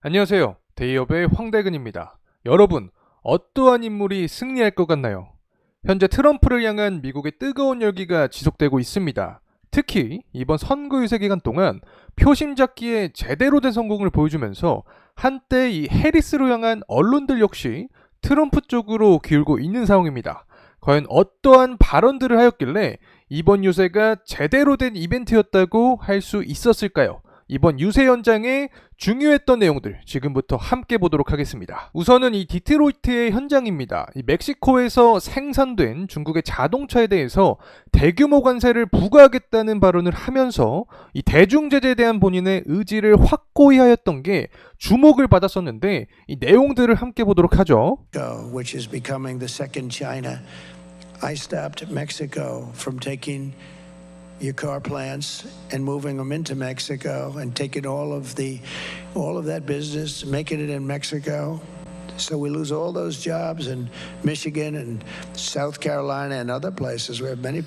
안녕하세요. 데이업의 황대근입니다. 여러분, 어떠한 인물이 승리할 것 같나요? 현재 트럼프를 향한 미국의 뜨거운 열기가 지속되고 있습니다. 특히 이번 선거 유세 기간 동안 표심 잡기에 제대로 된 성공을 보여주면서 한때 이 해리스로 향한 언론들 역시 트럼프 쪽으로 기울고 있는 상황입니다. 과연 어떠한 발언들을 하였길래 이번 유세가 제대로 된 이벤트였다고 할 수 있었을까요? 이번 유세 현장에 중요했던 내용들 지금부터 함께 보도록 하겠습니다. 우선은 이 디트로이트의 현장입니다. 이 멕시코에서 생산된 중국의 자동차에 대해서 대규모 관세를 부과하겠다는 발언을 하면서 이 대중 제재에 대한 본인의 의지를 확고히 하였던 게 주목을 받았었는데 이 내용들을 함께 보도록 하죠. Which is becoming the second China. I stopped Mexico from taking your car plants and moving them into Mexico and taking all of that business, making it in Mexico. So we lose all those jobs in Michigan and South Carolina and other places. We have many.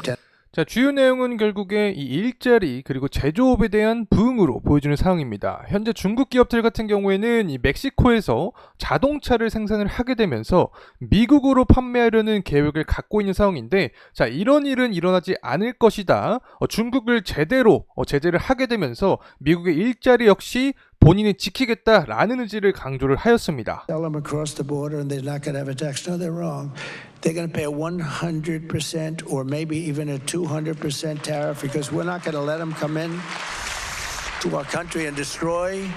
자, 주요 내용은 결국에 이 일자리 그리고 제조업에 대한 부응으로 보여주는 상황입니다. 현재 중국 기업들 같은 경우에는 이 멕시코에서 자동차를 생산을 하게 되면서 미국으로 판매하려는 계획을 갖고 있는 상황인데, 자, 이런 일은 일어나지 않을 것이다. 중국을 제대로 제재를 하게 되면서 미국의 일자리 역시 본인이 지키겠다라는 의지를 강조를 하였습니다. Sell them across the border and they're not going to have a tax. No, they're wrong. They're going to pay a 100% or maybe even a 200% tariff because we're not going to let them come in to our country and destroy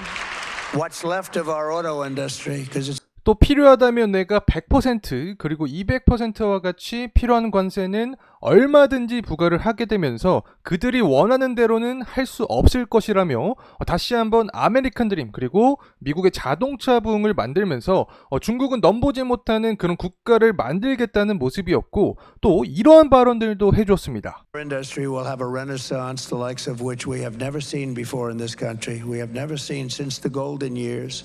what's left of our auto industry because it's 또 필요하다면 내가 100% 그리고 200%와 같이 필요한 관세는 얼마든지 부과를 하게 되면서 그들이 원하는 대로는 할 수 없을 것이라며 다시 한번 아메리칸 드림 그리고 미국의 자동차 부흥을 만들면서 중국은 넘보지 못하는 그런 국가를 만들겠다는 모습이었고, 또 이러한 발언들도 해주었습니다. Our industry will have a renaissance the likes of which we have never seen before in this country. We have never seen since the golden years.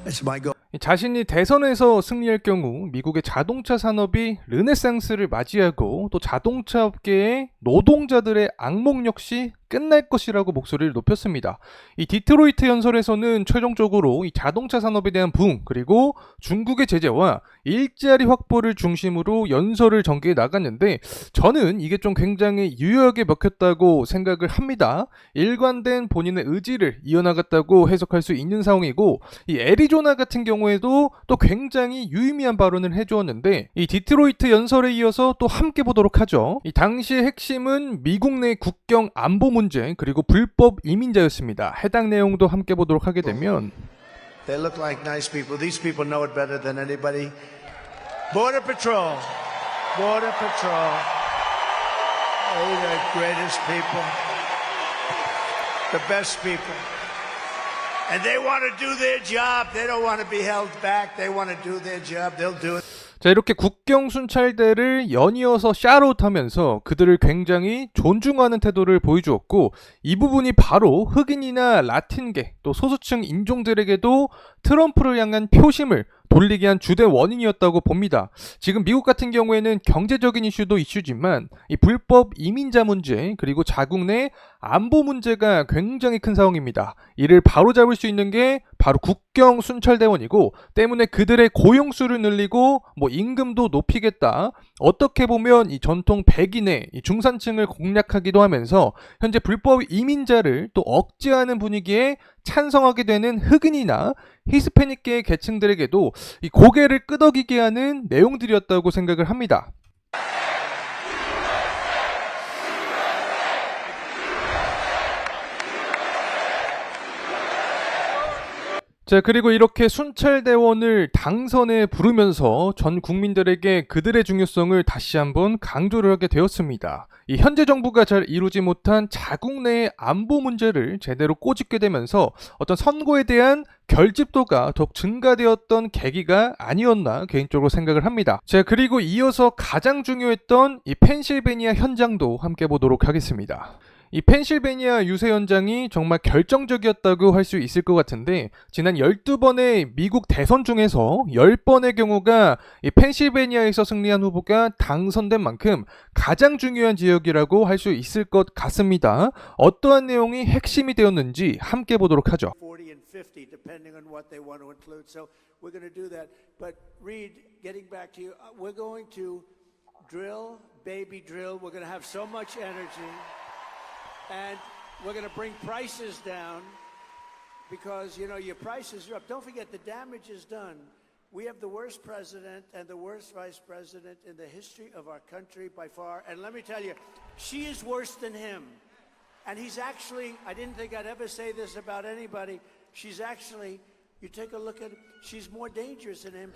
It's my goal. 자신이 대선에서 승리할 경우 미국의 자동차 산업이 르네상스를 맞이하고 또 자동차 업계의 노동자들의 악몽 역시 끝날 것이라고 목소리를 높였습니다. 이 디트로이트 연설에서는 최종적으로 이 자동차 산업에 대한 부흥 그리고 중국의 제재와 일자리 확보를 중심으로 연설을 전개해 나갔는데, 저는 이게 좀 굉장히 유효하게 먹혔다고 생각을 합니다. 일관된 본인의 의지를 이어나갔다고 해석할 수 있는 상황이고, 이 애리조나 같은 경우에도 또 굉장히 유의미한 발언을 해주었는데, 이 디트로이트 연설에 이어서 또 함께 보도록 하죠. 이 당시의 핵심은 미국 내 국경 안보 문제 그리고 불법 이민자였습니다. 해당 내용도 함께 보도록 하게 되면 They look like nice people. These people know it better than anybody. Border Patrol. Border Patrol. They're the greatest people. The best people. And they want to do their job. They don't want to be held back. They want to do their job. They'll do it. 자, 이렇게 국경 순찰대를 연이어서 샤롯하면서 그들을 굉장히 존중하는 태도를 보여주었고, 이 부분이 바로 흑인이나 라틴계 또 소수층 인종들에게도 트럼프를 향한 표심을 돌리게 한 주된 원인이었다고 봅니다. 지금 미국 같은 경우에는 경제적인 이슈도 이슈지만 이 불법 이민자 문제 그리고 자국 내 안보 문제가 굉장히 큰 상황입니다. 이를 바로잡을 수 있는 게 바로 국경 순찰대원이고, 때문에 그들의 고용수를 늘리고 임금도 높이겠다. 어떻게 보면 이 전통 백인의 이 중산층을 공략하기도 하면서 현재 불법 이민자를 또 억제하는 분위기에 찬성하게 되는 흑인이나 히스패닉계 계층들에게도 이 고개를 끄덕이게 하는 내용들이었다고 생각을 합니다. 자, 그리고 이렇게 순찰대원을 당선에 부르면서 전 국민들에게 그들의 중요성을 다시 한번 강조를 하게 되었습니다. 이 현재 정부가 잘 이루지 못한 자국 내의 안보 문제를 제대로 꼬집게 되면서 어떤 선거에 대한 결집도가 더욱 증가되었던 계기가 아니었나 개인적으로 생각을 합니다. 자, 그리고 이어서 가장 중요했던 이 펜실베니아 현장도 함께 보도록 하겠습니다. 이 펜실베니아 유세 현장이 정말 결정적이었다고 할 수 있을 것 같은데 지난 12번의 미국 대선 중에서 10번의 경우가 이 펜실베니아에서 승리한 후보가 당선된 만큼 가장 중요한 지역이라고 할 수 있을 것 같습니다. 어떠한 내용이 핵심이 되었는지 함께 보도록 하죠. 40 and 50, depending on what they want to include. So we're going to do that. But Reed, getting back to you, we're going to drill, baby drill. We're going to have so much energy. And we're going to bring prices down because, you know, your prices are up. Don't forget, the damage is done. We have the worst president and the worst vice president in the history of our country by far. And let me tell you, she is worse than him. And he's actually, I didn't think I'd ever say this about anybody. She's actually, you take a look at it, she's more dangerous than him.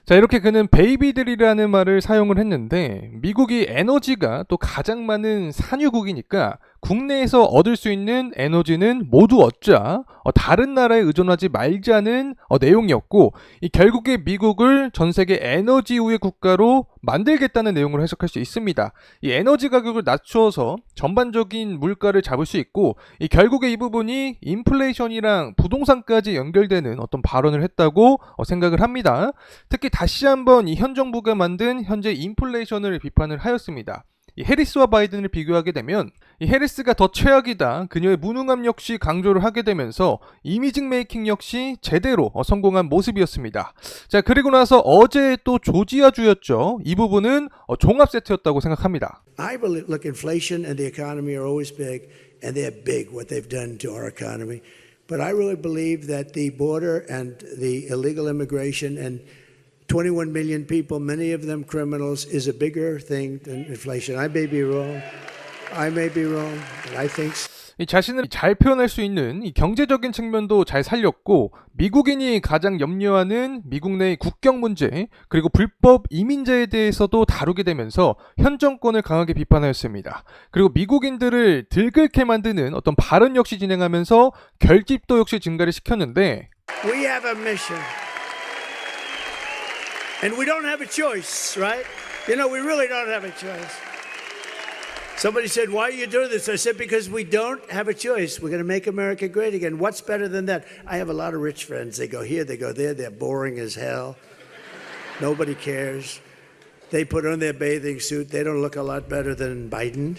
자, 이렇게 그는 베이비들이라는 말을 사용을 했는데 미국이 에너지가 또 가장 많은 산유국이니까 국내에서 얻을 수 있는 에너지는 모두 얻자, 다른 나라에 의존하지 말자는 내용이었고 이 결국에 미국을 전 세계 에너지 우회 국가로 만들겠다는 내용으로 해석할 수 있습니다. 이 에너지 가격을 낮추어서 전반적인 물가를 잡을 수 있고 이 결국에 이 부분이 인플레이션이랑 부동산까지 연결되는 어떤 발언을 했다고 생각을 합니다. 특히 다시 한번 이 현 정부가 만든 현재 인플레이션을 비판을 하였습니다. 이 해리스와 바이든을 비교하게 되면 이 해리스가 더 최악이다. 그녀의 무능함 역시 강조를 하게 되면서 이미지 메이킹 역시 제대로 성공한 모습이었습니다. 자, 그리고 나서 어제 또 조지아주였죠. 이 부분은 종합 세트였다고 생각합니다. I believe, look, inflation and the economy are always big, and they're big what they've done to our economy. But I really believe that the border and the illegal immigration and 21 million people, many of them criminals, is a bigger thing than inflation. I may be wrong. But I think so. 이 자신을 잘 표현할 수 있는 이 경제적인 측면도 잘 살렸고 미국인이 가장 염려하는 미국 내 국경 문제 그리고 불법 이민자에 대해서도 다루게 되면서 현 정권을 강하게 비판하였습니다. 그리고 미국인들을 들끓게 만드는 어떤 발언 역시 진행하면서 결집도 역시 증가를 시켰는데 We have a mission. And we don't have a choice, right? You know, we really don't have a choice. Somebody said, why are you doing this? I said, because we don't have a choice. We're going to make America great again. What's better than that? I have a lot of rich friends. They go here, they go there. They're boring as hell. Nobody cares. They put on their bathing suit. They don't look a lot better than Biden.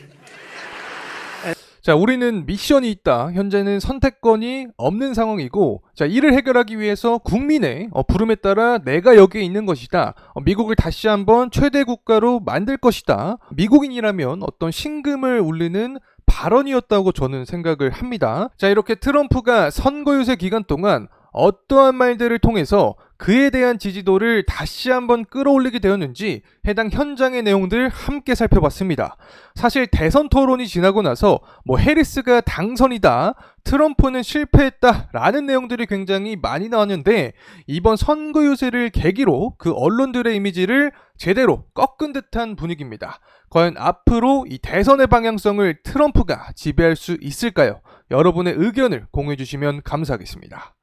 자, 우리는 미션이 있다. 현재는 선택권이 없는 상황이고, 자, 이를 해결하기 위해서 국민의 부름에 따라 내가 여기에 있는 것이다. 미국을 다시 한번 최대 국가로 만들 것이다. 미국인이라면 어떤 신금을 울리는 발언이었다고 저는 생각을 합니다. 자, 이렇게 트럼프가 선거 유세 기간 동안 어떠한 말들을 통해서 그에 대한 지지도를 다시 한번 끌어올리게 되었는지 해당 현장의 내용들 함께 살펴봤습니다. 사실 대선 토론이 지나고 나서 해리스가 당선이다, 트럼프는 실패했다 라는 내용들이 굉장히 많이 나왔는데 이번 선거 유세를 계기로 그 언론들의 이미지를 제대로 꺾은 듯한 분위기입니다. 과연 앞으로 이 대선의 방향성을 트럼프가 지배할 수 있을까요? 여러분의 의견을 공유해 주시면 감사하겠습니다.